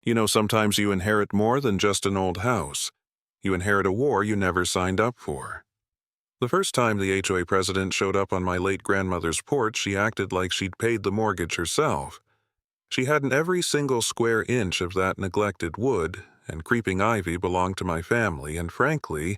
You know, sometimes you inherit more than just an old house. You inherit a war you never signed up for. The first time the HOA president showed up on my late grandmother's porch, she acted like she'd paid the mortgage herself. She hadn't every single square inch of that neglected wood, and creeping ivy belonged to my family, and frankly,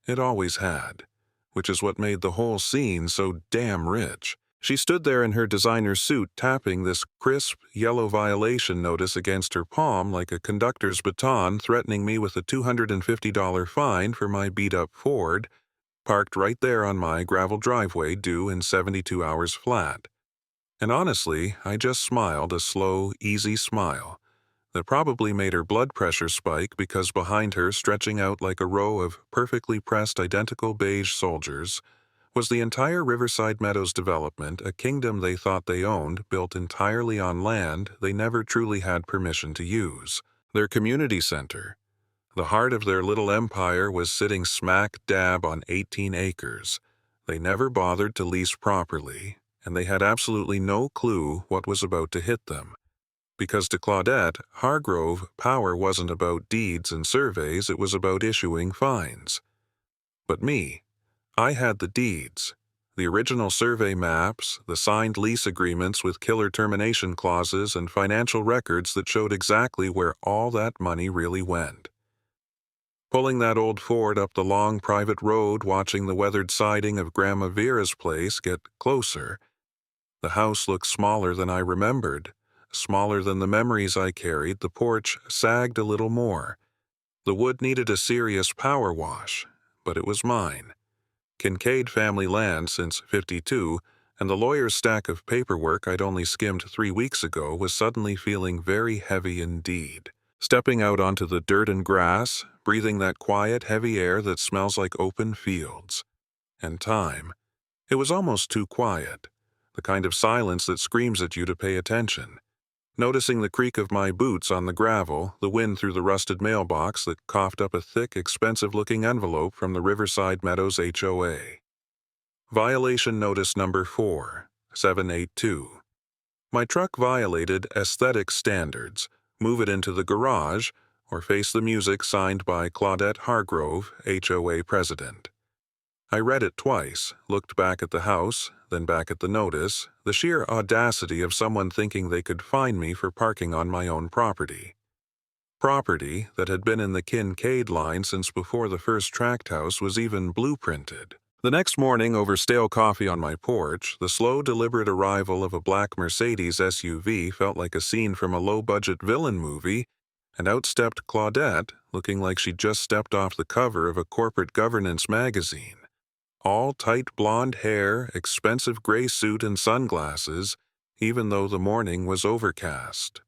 it always had, which is what made the whole scene so damn rich. She stood there in her designer suit tapping this crisp, yellow violation notice against her palm like a conductor's baton, threatening me with a $250 fine for my beat-up Ford, parked right there on my gravel driveway due in 72 hours flat. And honestly, I just smiled a slow, easy smile that probably made her blood pressure spike because behind her, stretching out like a row of perfectly pressed identical beige soldiers, was the entire Riverside Meadows development, a kingdom they thought they owned, built entirely on land they never truly had permission to use. Their community center, the heart of their little empire, was sitting smack dab on 18 acres. They never bothered to lease properly, and they had absolutely no clue what was about to hit them. Because to Claudette, Hargrove, power wasn't about deeds and surveys, it was about issuing fines. But me, I had the deeds, the original survey maps, the signed lease agreements with killer termination clauses, and financial records that showed exactly where all that money really went. Pulling that old Ford up the long private road, watching the weathered siding of Grandma Vera's place get closer, the house looked smaller than I remembered, smaller than the memories I carried. The porch sagged a little more. The wood needed a serious power wash, but it was mine. Kincaid family land since '52, and the lawyer's stack of paperwork I'd only skimmed 3 weeks ago was suddenly feeling very heavy indeed. Stepping out onto the dirt and grass, breathing that quiet, heavy air that smells like open fields. And time. It was almost too quiet, the kind of silence that screams at you to pay attention. Noticing the creak of my boots on the gravel, the wind through the rusted mailbox that coughed up a thick, expensive-looking envelope from the Riverside Meadows HOA. Violation Notice Number 4, 782. My truck violated aesthetic standards. Move it into the garage, or face the music, signed by Claudette Hargrove, HOA President. I read it twice, looked back at the house, then back at the notice, the sheer audacity of someone thinking they could fine me for parking on my own property. Property that had been in the Kincaid line since before the first tract house was even blueprinted. The next morning, over stale coffee on my porch, the slow, deliberate arrival of a black Mercedes SUV felt like a scene from a low-budget villain movie, and out stepped Claudette, looking like she'd just stepped off the cover of a corporate governance magazine. All tight blonde hair, expensive gray suit and sunglasses, even though the morning was overcast.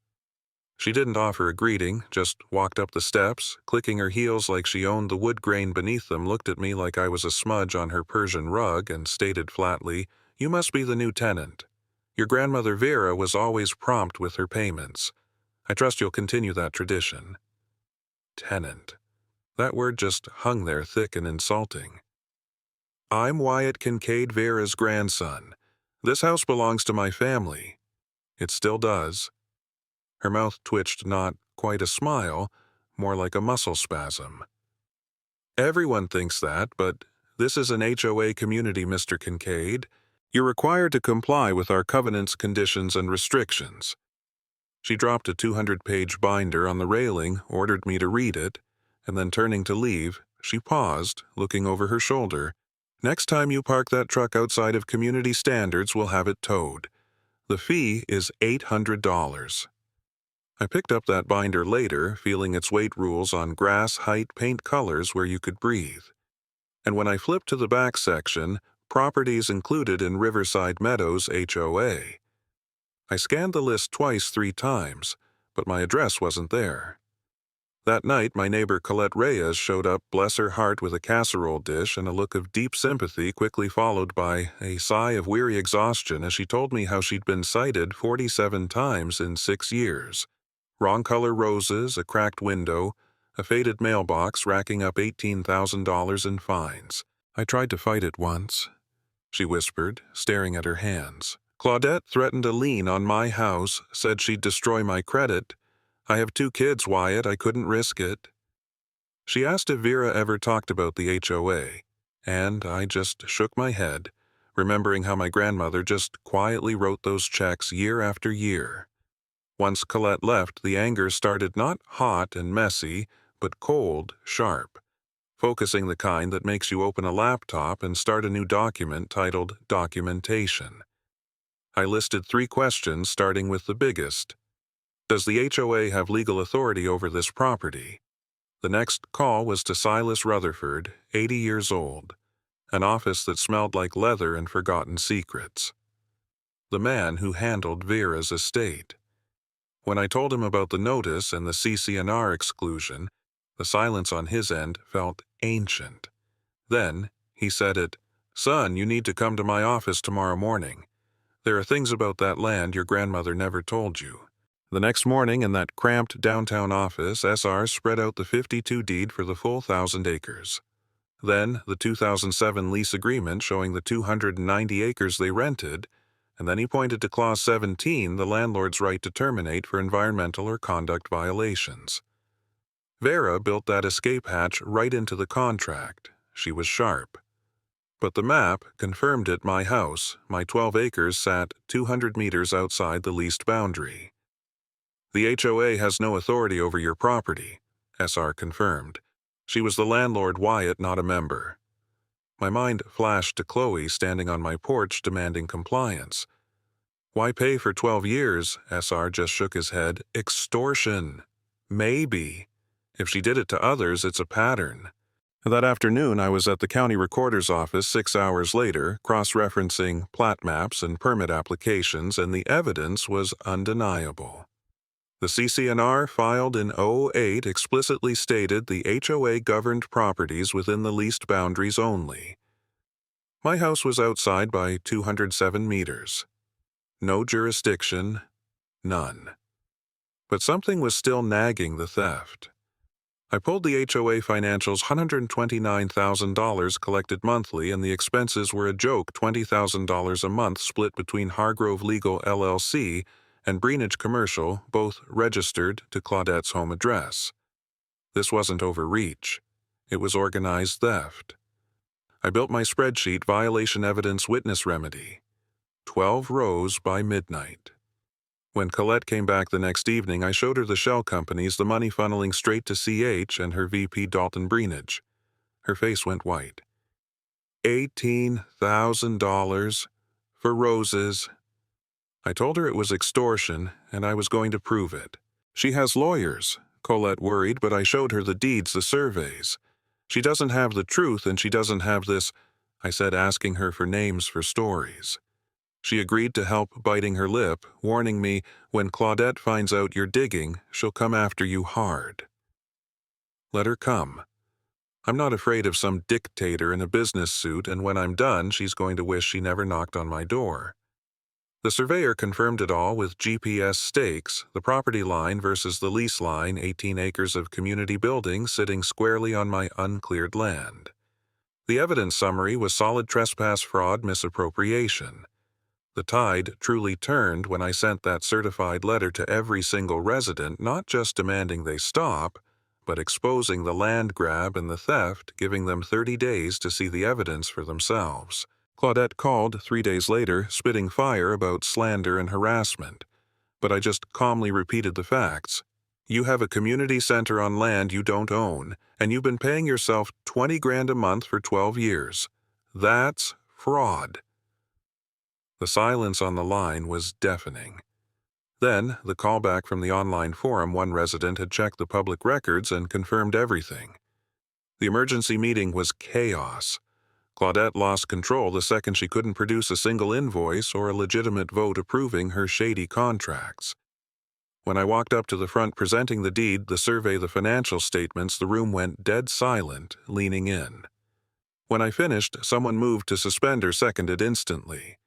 She didn't offer a greeting, just walked up the steps, clicking her heels like she owned the wood grain beneath them, looked at me like I was a smudge on her Persian rug, and stated flatly, "You must be the new tenant. Your grandmother Vera was always prompt with her payments. I trust you'll continue that tradition." Tenant. That word just hung there thick and insulting. I'm Wyatt Kincaid Vera's grandson. This house belongs to my family. It still does. Her mouth twitched, not quite a smile, more like a muscle spasm. Everyone thinks that, but this is an HOA community, Mr. Kincaid. You're required to comply with our covenants, conditions, and restrictions. She dropped a 200-page binder on the railing, ordered me to read it, and then turning to leave, she paused, looking over her shoulder. Next time you park that truck outside of community standards, we'll have it towed. The fee is $800. I picked up that binder later, feeling its weight rules on grass, height, paint colors where you could breathe. And when I flipped to the back section, properties included in Riverside Meadows HOA. I scanned the list twice, 3 times, but my address wasn't there. That night, my neighbor Colette Reyes showed up, bless her heart, with a casserole dish and a look of deep sympathy, quickly followed by a sigh of weary exhaustion as she told me how she'd been cited 47 times in 6 years. Wrong color roses, a cracked window, a faded mailbox racking up $18,000 in fines. I tried to fight it once, she whispered, staring at her hands. Claudette threatened a lien on my house, said she'd destroy my credit. I have 2 kids, Wyatt. I couldn't risk it. She asked if Vera ever talked about the HOA, and I just shook my head, remembering how my grandmother just quietly wrote those checks year after year. Once Colette left, the anger started not hot and messy, but cold, sharp, focusing the kind that makes you open a laptop and start a new document titled Documentation. I listed 3 questions, starting with the biggest. Does the HOA have legal authority over this property? The next call was to Silas Rutherford, 80 years old, an office that smelled like leather and forgotten secrets. The man who handled Vera's estate. When I told him about the notice and the CC&R exclusion, the silence on his end felt ancient. Then he said it, "Son, you need to come to my office tomorrow morning. There are things about that land your grandmother never told you." The next morning, in that cramped downtown office, SR spread out the 52 deed for the full 1,000 acres. Then the 2007 lease agreement showing the 290 acres they rented, and then he pointed to Clause 17, the landlord's right to terminate for environmental or conduct violations. Vera built that escape hatch right into the contract. She was sharp. But the map confirmed it. My house, my 12 acres, sat 200 meters outside the leased boundary. The HOA has no authority over your property, SR confirmed. She was the landlord, Wyatt, not a member. My mind flashed to Chloe standing on my porch demanding compliance. Why pay for 12 years? SR just shook his head. Extortion. Maybe. If she did it to others, it's a pattern. That afternoon, I was at the county recorder's office 6 hours later, cross-referencing plat maps and permit applications, and the evidence was undeniable. The CC&R filed in 2008 explicitly stated the HOA governed properties within the leased boundaries only. My house was outside by 207 meters. No jurisdiction, none. But something was still nagging the theft. I pulled the HOA financials. $129,000 collected monthly, and the expenses were a joke, $20,000 a month split between Hargrove Legal LLC and Breenage Commercial, both registered to Claudette's home address. This wasn't overreach. It was organized theft. I built my spreadsheet, violation evidence witness remedy. 12 rows by midnight. When Colette came back the next evening, I showed her the shell companies, the money funneling straight to CH and her VP Dalton Breenage. Her face went white. $18,000 for roses. I told her it was extortion, and I was going to prove it. She has lawyers, Colette worried, but I showed her the deeds, the surveys. She doesn't have the truth, and she doesn't have this, I said, asking her for names for stories. She agreed to help, biting her lip, warning me, when Claudette finds out you're digging, she'll come after you hard. Let her come. I'm not afraid of some dictator in a business suit, and when I'm done, she's going to wish she never knocked on my door. The surveyor confirmed it all with GPS stakes, the property line versus the lease line, 18 acres of community buildings sitting squarely on my uncleared land. The evidence summary was solid trespass, fraud, misappropriation. The tide truly turned when I sent that certified letter to every single resident, not just demanding they stop, but exposing the land grab and the theft, giving them 30 days to see the evidence for themselves. Claudette called 3 days later, spitting fire about slander and harassment, but I just calmly repeated the facts. You have a community center on land you don't own, and you've been paying yourself $20,000 a month for 12 years. That's fraud. The silence on the line was deafening. Then, the callback from the online forum. One resident had checked the public records and confirmed everything. The emergency meeting was chaos. Claudette lost control the second she couldn't produce a single invoice or a legitimate vote approving her shady contracts. When I walked up to the front presenting the deed, the survey, the financial statements, the room went dead silent, leaning in. When I finished, someone moved to suspend or seconded instantly.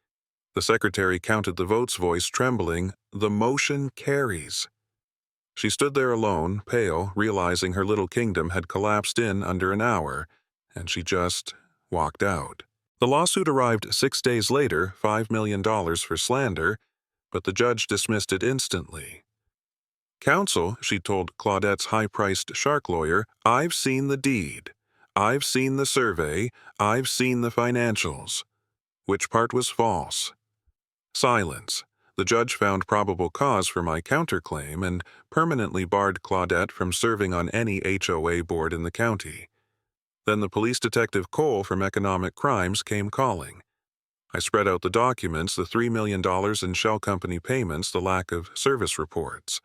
The secretary counted the votes, voice trembling. The motion carries. She stood there alone, pale, realizing her little kingdom had collapsed in under an hour, and she just walked out. The lawsuit arrived 6 days later, $5 million for slander, but the judge dismissed it instantly. "Counsel," she told Claudette's high-priced shark lawyer, "I've seen the deed. I've seen the survey. I've seen the financials." Which part was false? Silence. The judge found probable cause for my counterclaim and permanently barred Claudette from serving on any HOA board in the county. Then the police detective Cole from Economic Crimes came calling. I spread out the documents, the $3 million in shell company payments, the lack of service reports.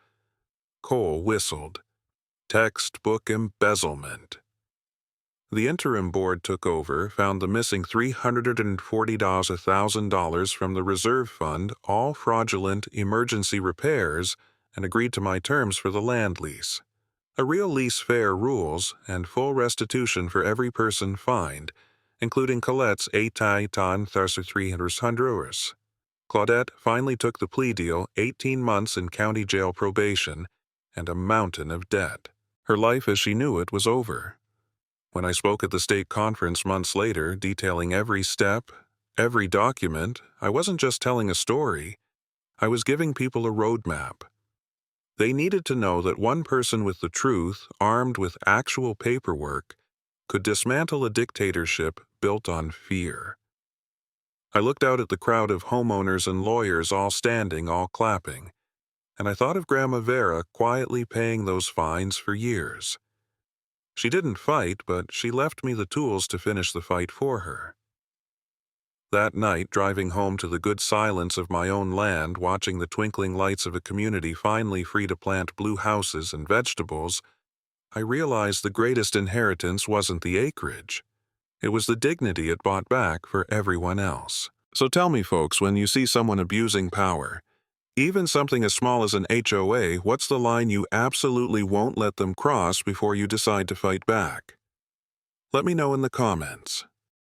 Cole whistled. Textbook embezzlement. The interim board took over, found the missing $340,000 from the reserve fund, all fraudulent emergency repairs, and agreed to my terms for the land lease. A real lease fair rules, and full restitution for every person fined, including Colette's $8,300. Claudette finally took the plea deal, 18 months in county jail probation, and a mountain of debt. Her life as she knew it was over. When I spoke at the state conference months later, detailing every step, every document, I wasn't just telling a story. I was giving people a roadmap. They needed to know that one person with the truth, armed with actual paperwork, could dismantle a dictatorship built on fear. I looked out at the crowd of homeowners and lawyers all standing, all clapping, and I thought of Grandma Vera quietly paying those fines for years. She didn't fight, but she left me the tools to finish the fight for her. That night, driving home to the good silence of my own land, watching the twinkling lights of a community finally free to plant blue houses and vegetables, I realized the greatest inheritance wasn't the acreage. It was the dignity it bought back for everyone else. So tell me, folks, when you see someone abusing power, even something as small as an HOA, what's the line you absolutely won't let them cross before you decide to fight back? Let me know in the comments.